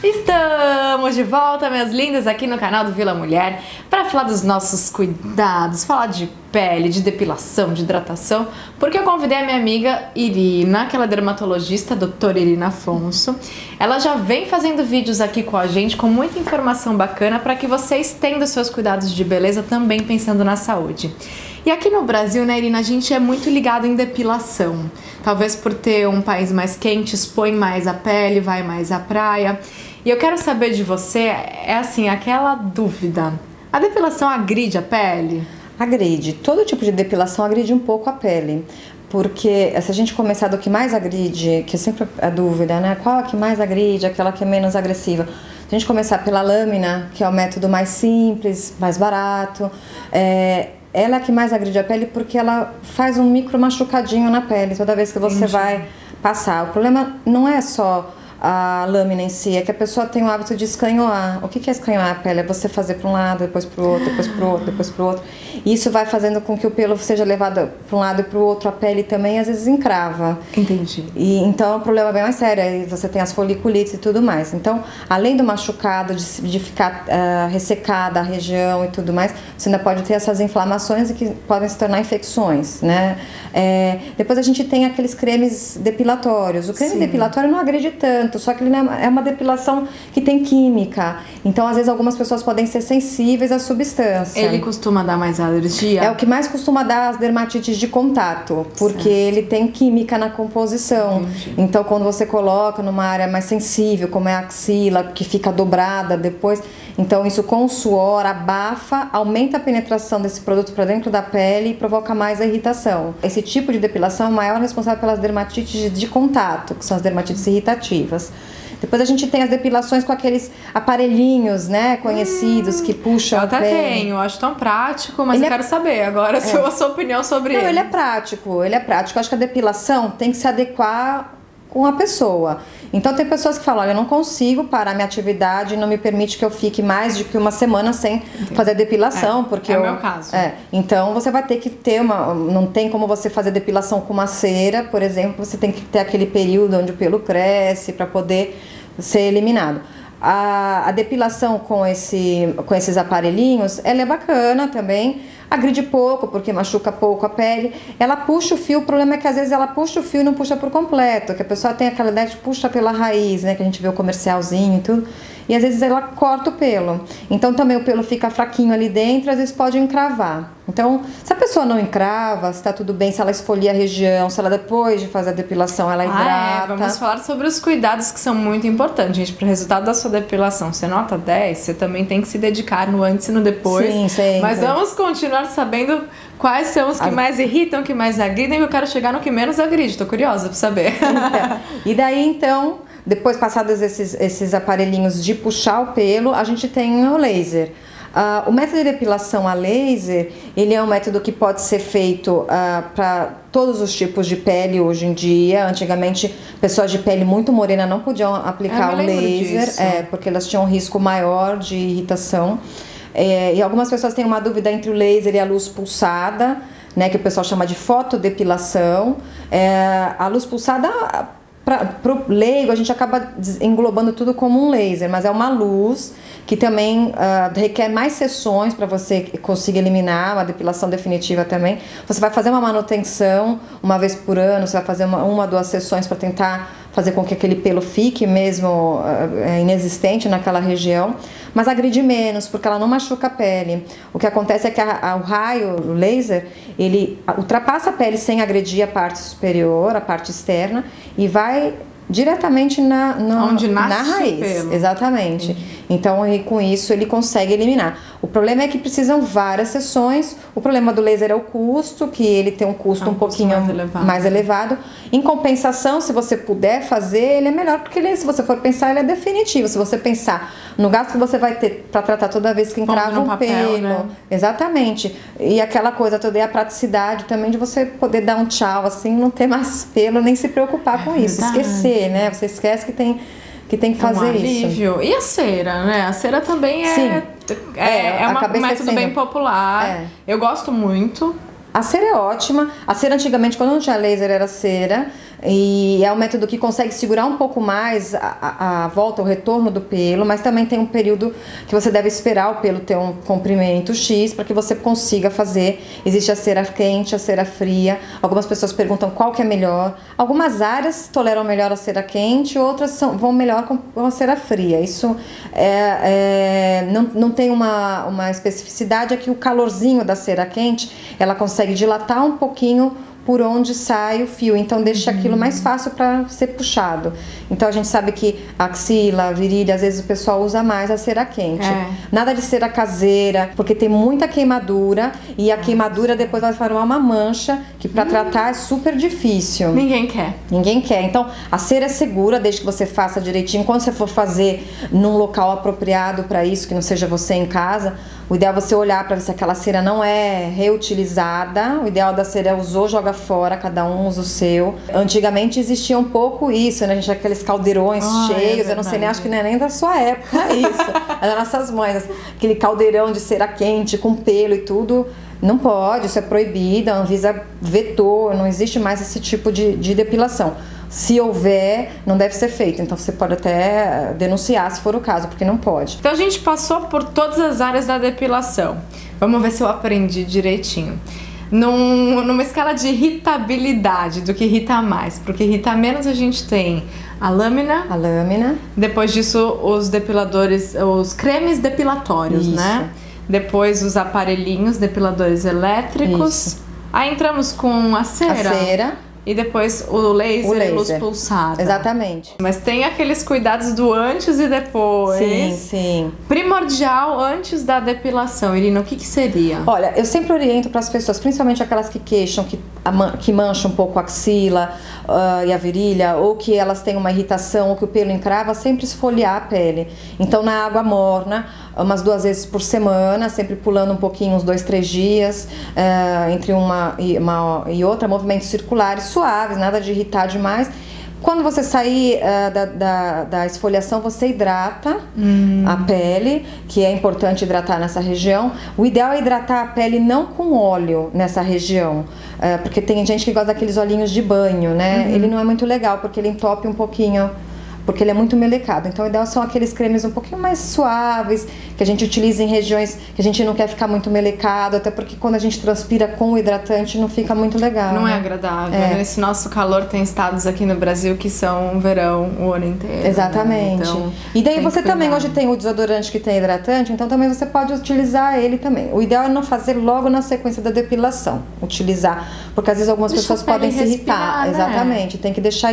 Estamos de volta, minhas lindas, aqui no canal do Vila Mulher para falar dos nossos cuidados, falar de pele, de depilação, de hidratação, porque eu convidei a minha amiga Irina, que ela é dermatologista, a doutora Irina Afonso. Ela já vem fazendo vídeos aqui com a gente com muita informação bacana para que vocês tenham os seus cuidados de beleza também pensando na saúde. E aqui no Brasil, né, Irina, a gente é muito ligado em depilação. Talvez por ter um país mais quente, expõe mais a pele, vai mais à praia. E eu quero saber de você, é assim, aquela dúvida. A depilação agride a pele? Agride. Todo tipo de depilação agride um pouco a pele. Porque se a gente começar do que mais agride, que é sempre a dúvida, né? Qual a que mais agride, aquela que é menos agressiva? Se a gente começar pela lâmina, que é o método mais simples, mais barato, ela é a que mais agride a pele porque ela faz um micro machucadinho na pele toda vez que você vai passar. O problema não é só a lâmina em si, é que a pessoa tem o hábito de escanhoar. O que é escanhoar a pele? É você fazer para um lado, depois para o outro, depois para o outro, depois para o outro. E isso vai fazendo com que o pelo seja levado para um lado e para o outro, a pele também às vezes encrava. Entendi. E então é um problema bem mais sério, aí você tem as foliculites e tudo mais. Então, além do machucado, de ficar ressecada a região e tudo mais, você ainda pode ter essas inflamações que podem se tornar infecções, né? Depois a gente tem aqueles cremes depilatórios. O creme depilatório não agride tanto, só que ele é uma depilação que tem química. Então, às vezes, algumas pessoas podem ser sensíveis à substância. Ele costuma dar mais alergia? É o que mais costuma dar as dermatites de contato, porque ele tem química na composição. Entendi. Então, quando você coloca numa área mais sensível, como é a axila, que fica dobrada depois, então isso com o suor abafa, aumenta a penetração desse produto para dentro da pele e provoca mais a irritação. Esse tipo de depilação é o maior responsável pelas dermatites de contato, que são as dermatites irritativas. Depois a gente tem as depilações com aqueles aparelhinhos, né, conhecidos, que puxam a pele. Eu até tenho, eu acho tão prático, mas eu quero saber agora a sua opinião sobre ele. Não, ele é prático, ele é prático. Eu acho que a depilação tem que se adequar com a pessoa. Então tem pessoas que falam, olha, eu não consigo parar minha atividade, não me permite que eu fique mais de que uma semana sem fazer depilação, porque é o meu caso. Então você vai ter que ter não tem como você fazer depilação com uma cera, por exemplo, você tem que ter aquele período onde o pelo cresce para poder ser eliminado. A depilação com esses aparelhinhos, ela é bacana também, agride pouco, porque machuca pouco a pele, ela puxa o fio, o problema é que às vezes ela puxa o fio e não puxa por completo, que a pessoa tem aquela ideia de puxa pela raiz, né, que a gente vê o comercialzinho e tudo, e às vezes ela corta o pelo, então também o pelo fica fraquinho ali dentro, às vezes pode encravar. Então, se a pessoa não encrava, se tá tudo bem, se ela esfolia a região, se ela depois de fazer a depilação, ela hidrata. Vamos falar sobre os cuidados que são muito importantes, gente, para o resultado da sua depilação. Você nota 10, você também tem que se dedicar no antes e no depois. Sim, sempre. Mas vamos continuar sabendo quais são os que mais irritam, que mais agridem, e eu quero chegar no que menos agride, tô curiosa pra saber. E daí, então, depois passados esses aparelhinhos de puxar o pelo, a gente tem o laser. O método de depilação a laser, ele é um método que pode ser feito para todos os tipos de pele hoje em dia. Antigamente, pessoas de pele muito morena não podiam aplicar o laser, porque elas tinham um risco maior de irritação. E algumas pessoas têm uma dúvida entre o laser e a luz pulsada, né, que o pessoal chama de fotodepilação. A luz pulsada, para o leigo, a gente acaba englobando tudo como um laser, mas é uma luz que também requer mais sessões para você conseguir eliminar, uma depilação definitiva também. Você vai fazer uma manutenção uma vez por ano, você vai fazer uma 2 sessões para tentar fazer com que aquele pelo fique mesmo inexistente naquela região, mas agride menos, porque ela não machuca a pele. O que acontece é que o raio, o laser, ele ultrapassa a pele sem agredir a parte superior, a parte externa, e vai diretamente onde nasce na raiz. O pelo. Exatamente. Então, e com isso ele consegue eliminar. O problema é que precisam várias sessões. O problema do laser é o custo, que ele tem um custo um pouquinho mais elevado. Em compensação, se você puder fazer, ele é melhor, porque ele, se você for pensar, ele é definitivo. Se você pensar no gasto que você vai ter para tratar toda vez que encrava um pelo. Né? Exatamente. E aquela coisa toda, e a praticidade também de você poder dar um tchau, assim, não ter mais pelo, nem se preocupar com isso. Esquecer, né? Você esquece que tem que fazer isso. E a cera, né? A cera também é um método bem popular. Eu gosto muito. A cera é ótima. A cera antigamente, quando não tinha laser, era cera. E é um método que consegue segurar um pouco mais a volta, o retorno do pelo, mas também tem um período que você deve esperar o pelo ter um comprimento X para que você consiga fazer. Existe a cera quente, a cera fria. Algumas pessoas perguntam qual que é melhor. Algumas áreas toleram melhor a cera quente, outras vão melhor com a cera fria. Isso não tem uma especificidade, é que o calorzinho da cera quente, ela consegue dilatar um pouquinho por onde sai o fio, então deixa aquilo mais fácil para ser puxado. Então a gente sabe que a axila, a virilha, às vezes o pessoal usa mais a cera quente. Nada de cera caseira, porque tem muita queimadura e a queimadura depois vai formar uma mancha que para tratar é super difícil. Ninguém quer. Ninguém quer. Então a cera é segura desde que você faça direitinho. Quando você for fazer num local apropriado para isso, que não seja você em casa, o ideal é você olhar para ver se aquela cera não é reutilizada. O ideal da cera é usou, joga fora, cada um usa o seu. Antigamente existia um pouco isso, né? A gente tinha aqueles caldeirões cheios, eu não sei nem, acho que não é nem da sua época isso. É das nossas mães, aquele caldeirão de cera quente com pelo e tudo. Não pode, isso é proibido, a Anvisa vetou, não existe mais esse tipo de depilação. Se houver, não deve ser feito. Então você pode até denunciar se for o caso, porque não pode. Então a gente passou por todas as áreas da depilação. Vamos ver se eu aprendi direitinho. Numa escala de irritabilidade, do que irrita mais. Porque irrita menos, a gente tem a lâmina. A lâmina. Depois disso, os depiladores, os cremes depilatórios, né? Depois os aparelhinhos depiladores elétricos. Isso. Aí entramos com a cera. A cera. E depois o laser. E luz pulsada. Exatamente. Mas tem aqueles cuidados do antes e depois. Sim, sim. Primordial antes da depilação, Irina, o que seria? Olha, eu sempre oriento para as pessoas, principalmente aquelas que queixam, que mancham um pouco a axila e a virilha, ou que elas têm uma irritação, ou que o pelo encrava, sempre esfoliar a pele. Então na água morna, umas 2 vezes por semana, sempre pulando um pouquinho, uns 2, 3 dias, entre uma e outra, movimentos circulares, suaves, nada de irritar demais. Quando você sair da esfoliação, você hidrata a pele, que é importante hidratar nessa região. O ideal é hidratar a pele não com óleo nessa região, porque tem gente que gosta daqueles olhinhos de banho, né? Ele não é muito legal, porque ele entope um pouquinho, porque ele é muito melecado. Então o ideal são aqueles cremes um pouquinho mais suaves, que a gente utiliza em regiões que a gente não quer ficar muito melecado, até porque quando a gente transpira com o hidratante não fica muito legal. Não né? é agradável. Nesse nosso calor tem estados aqui no Brasil que são verão o ano inteiro. Exatamente. Né? Então, e daí você também, hoje tem o desodorante que tem hidratante, então também você pode utilizar ele também. O ideal é não fazer logo na sequência da depilação, utilizar, porque às vezes algumas pessoas podem se irritar. Né? Exatamente, tem que deixar,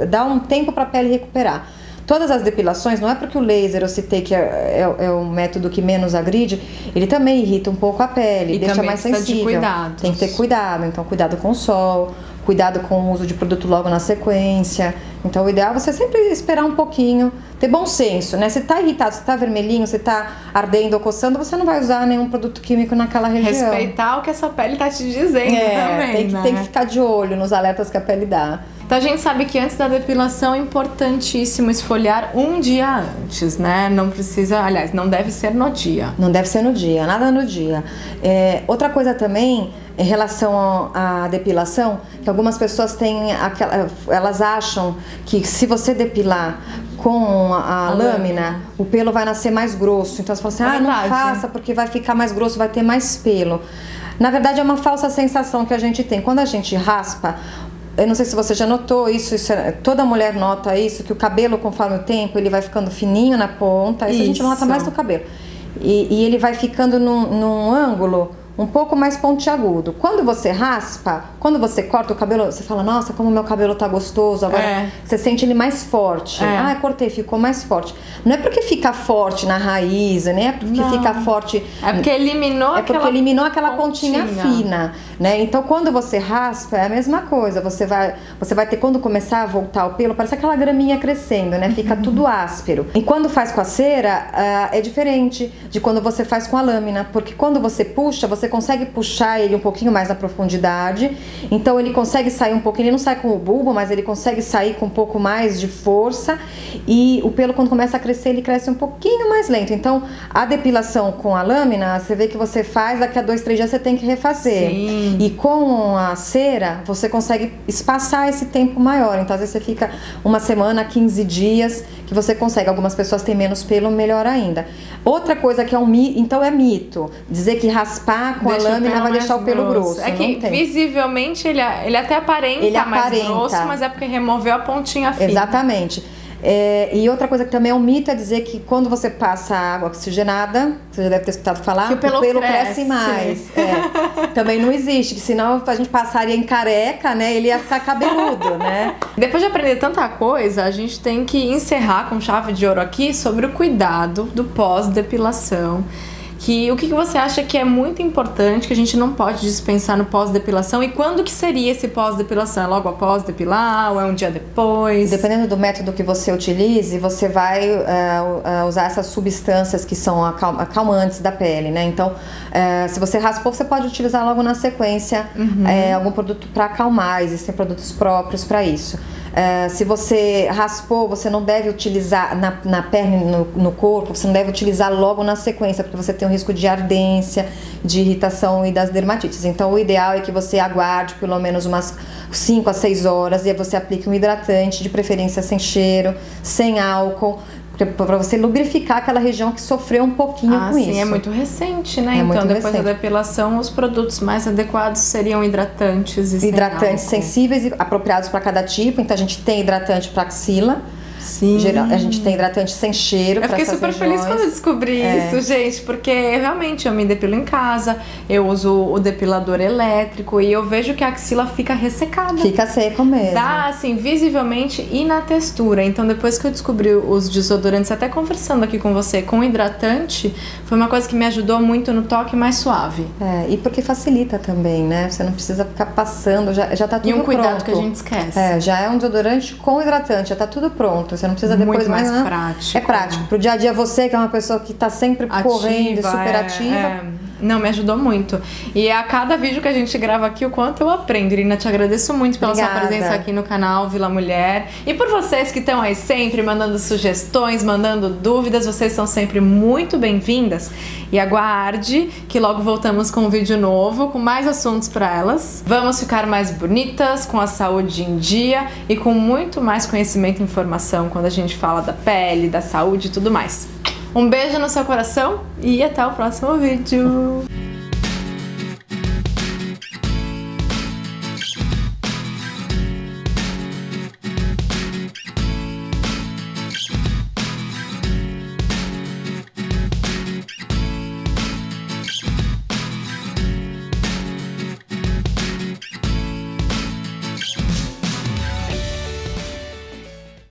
dar um tempo para a pele recuperar. Todas as depilações, não é porque o laser eu citei que é o método que menos agride, ele também irrita um pouco a pele, deixa mais sensível. Tem que ter cuidado, então cuidado com o sol, cuidado com o uso de produto logo na sequência. Então o ideal é você sempre esperar um pouquinho, ter bom senso, né? Se tá irritado, se tá vermelhinho, se tá ardendo ou coçando, você não vai usar nenhum produto químico naquela região. Respeitar o que essa pele tá te dizendo também, tem que ficar de olho nos alertas que a pele dá. Então a gente sabe que antes da depilação é importantíssimo esfoliar um dia antes, né? Não precisa, aliás, não deve ser no dia. Não deve ser no dia, nada no dia. Outra coisa também, em relação à depilação, que algumas pessoas têm elas acham que se você depilar com a lâmina, o pelo vai nascer mais grosso. Então você fala assim, não faça porque vai ficar mais grosso, vai ter mais pelo. Na verdade é uma falsa sensação que a gente tem. Quando a gente raspa, eu não sei se você já notou isso, toda mulher nota isso, que o cabelo, conforme o tempo, ele vai ficando fininho na ponta, isso a gente nota mais no cabelo. E ele vai ficando num ângulo um pouco mais pontiagudo. Quando você raspa, quando você corta o cabelo, você fala, nossa, como meu cabelo tá gostoso. Agora você sente ele mais forte. Cortei, ficou mais forte. Não é porque fica forte na raiz, nem é porque fica forte. É porque eliminou aquela pontinha fina, né? Então quando você raspa, é a mesma coisa. Você vai ter, quando começar a voltar o pelo, parece aquela graminha crescendo, né? Fica tudo áspero. E quando faz com a cera, é diferente de quando você faz com a lâmina, porque quando você puxa, você você consegue puxar ele um pouquinho mais na profundidade. Então ele consegue sair um pouquinho, ele não sai com o bulbo, mas ele consegue sair com um pouco mais de força. E o pelo, quando começa a crescer, ele cresce um pouquinho mais lento. Então a depilação com a lâmina, você vê que você faz, daqui a 2, 3 dias você tem que refazer. Sim. E com a cera, você consegue espaçar esse tempo maior. Então às vezes você fica uma semana, 15 dias, que você consegue. Algumas pessoas têm menos pelo, melhor ainda. Outra coisa que é um mito, então é mito, dizer que raspar com a lâmina vai deixar o pelo grosso. É que visivelmente ele até aparenta mais grosso, mas é porque removeu a pontinha fina. Exatamente. E outra coisa que também é um mito é dizer que quando você passa água oxigenada, você já deve ter escutado falar, que o pelo cresce mais. Também não existe, que senão a gente passaria em careca, né? Ele ia ficar cabeludo, né? Depois de aprender tanta coisa, a gente tem que encerrar com chave de ouro aqui sobre o cuidado do pós-depilação. O que você acha que é muito importante, que a gente não pode dispensar no pós-depilação, e quando que seria esse pós-depilação? É logo após depilar ou é um dia depois? Dependendo do método que você utilize, você vai usar essas substâncias que são acalmantes da pele, né? Então, se você raspou, você pode utilizar logo na sequência algum produto para acalmar, existem produtos próprios para isso. Se você raspou, você não deve utilizar na perna e no corpo, você não deve utilizar logo na sequência, porque você tem um risco de ardência, de irritação e das dermatites. Então o ideal é que você aguarde pelo menos umas 5 a 6 horas e aí você aplique um hidratante, de preferência sem cheiro, sem álcool, para você lubrificar aquela região que sofreu um pouquinho com isso. Sim, é muito recente, né? Então, depois da depilação, os produtos mais adequados seriam hidratantes e hidratantes sensíveis e apropriados para cada tipo. Então, a gente tem hidratante para axila. Sim. A gente tem hidratante sem cheiro. Eu fiquei super feliz quando eu descobri isso, gente, porque realmente eu me depilo em casa, eu uso o depilador elétrico e eu vejo que a axila fica ressecada. Fica seco mesmo. Dá, assim, visivelmente e na textura. Então, depois que eu descobri os desodorantes, até conversando aqui com você, com hidratante, foi uma coisa que me ajudou muito no toque mais suave. E porque facilita também, né? Você não precisa ficar passando, já tá tudo pronto. E um cuidado que a gente esquece. Já é um desodorante com hidratante, já tá tudo pronto. Você não precisa depois muito mais prático. É prático. Pro dia a dia, você que é uma pessoa que tá sempre correndo, super ativa. Não, me ajudou muito. E a cada vídeo que a gente grava aqui, o quanto eu aprendo. Irina, te agradeço muito pela sua presença aqui no canal Vila Mulher. E por vocês que estão aí sempre mandando sugestões, mandando dúvidas, vocês são sempre muito bem-vindas. E aguarde que logo voltamos com um vídeo novo, com mais assuntos para elas. Vamos ficar mais bonitas, com a saúde em dia e com muito mais conhecimento e informação quando a gente fala da pele, da saúde e tudo mais. Um beijo no seu coração e até o próximo vídeo!